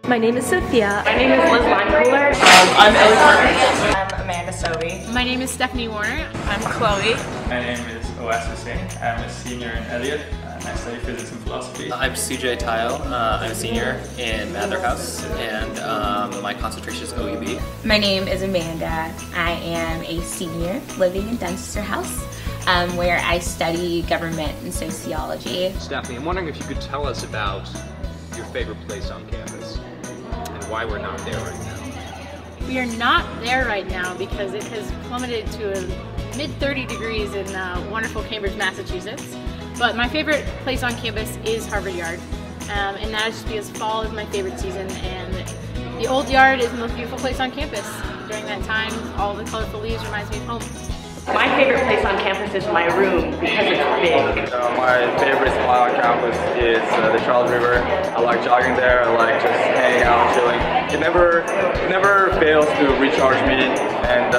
My name is Sophia. My name is Liz Winecooler. I'm Ellie Parker. I'm Amanda Sobey. My name is Stephanie Warner. I'm Chloe. My name is Oas Hussain. I'm a senior in Elliot and I study physics and philosophy. I'm CJ Tile. I'm a senior in Mather House and my concentration is OEB. My name is Amanda. I am a senior living in Dunster House where I study government and sociology. Stephanie, I'm wondering if you could tell us about your favorite place on campus and why we're not there right now. We are not there right now because it has plummeted to a mid 30 degrees in wonderful Cambridge, Massachusetts. But my favorite place on campus is Harvard Yard. And that is just because fall is my favorite season, and the old yard is the most beautiful place on campus. During that time, all the colorful leaves reminds me of home. My favorite place on campus is my room because it's big. My favorite spot on campus is the Charles River. I like jogging there. I like just hanging out and chilling. It never fails to recharge me and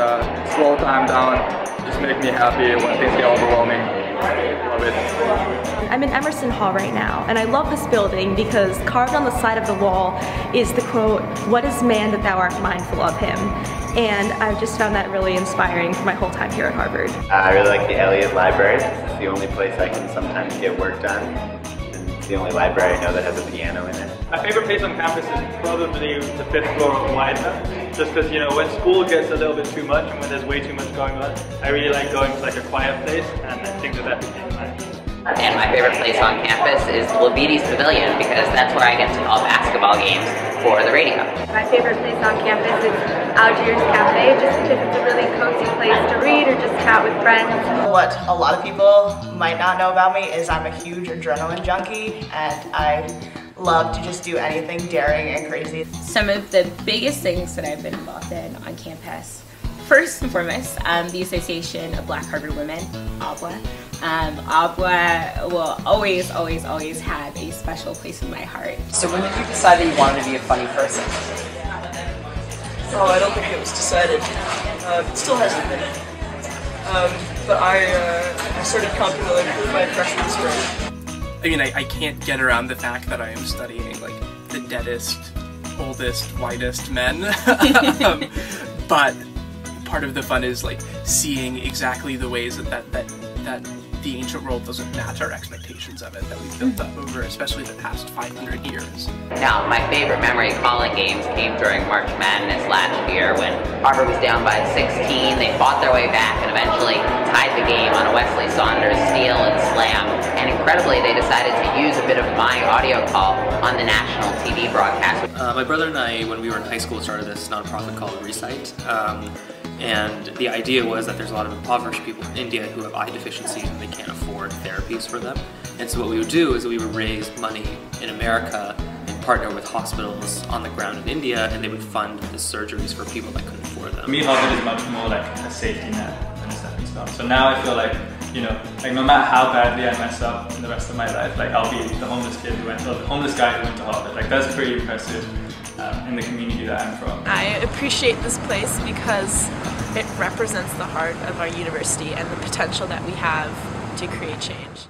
slow time down. Just make me happy when things get overwhelming. Love it. I'm in Emerson Hall right now, and I love this building because carved on the side of the wall is the quote, "What is man that thou art mindful of him?" And I've just found that really inspiring for my whole time here at Harvard. I really like the Elliot Library. It's the only place I can sometimes get work done. And it's the only library I know that has a piano in it. My favorite place on campus is probably the 5th floor of Widener. Just because, you know, when school gets a little bit too much and when there's way too much going on, I really like going to like a quiet place, and I think that became mine. And my favorite place on campus is Lavides Pavilion because that's where I get to call basketball games for the radio. My favorite place on campus is Algiers Cafe just because it's a really cozy place to read or just chat with friends. What a lot of people might not know about me is I'm a huge adrenaline junkie, and I love to just do anything daring and crazy. Some of the biggest things that I've been involved in on campus, first and foremost, the Association of Black Harvard Women, ABWA. ABWA will always have a special place in my heart. So when did you decide that you wanted to be a funny person? Oh, I don't think it was decided. It still hasn't been. But I started comedy my freshman spring. I mean, I can't get around the fact that I am studying like the deadest, oldest, whitest men. But part of the fun is like seeing exactly the ways that the ancient world doesn't match our expectations of it that we've built up over especially the past 500 years. Now, my favorite memory calling games came during March Madness last year when Harvard was down by 16. They fought their way back and eventually tied the game on a Wesley Saunders steal and slam. And incredibly, they decided to use a bit of my audio call on the national TV broadcast. My brother and I, when we were in high school, started this nonprofit called Recite. And the idea was that there's a lot of impoverished people in India who have eye deficiencies and they can't afford therapies for them. And so what we would do is we would raise money in America and partner with hospitals on the ground in India, and they would fund the surgeries for people that couldn't afford them. For me, Harvard is much more like a safety net than a stepping stone. So now I feel like, you know, like no matter how badly I mess up in the rest of my life, like I'll be the homeless kid who went, or the homeless guy who went to Harvard. Like that's pretty impressive. In the community that I'm from. I appreciate this place because it represents the heart of our university and the potential that we have to create change.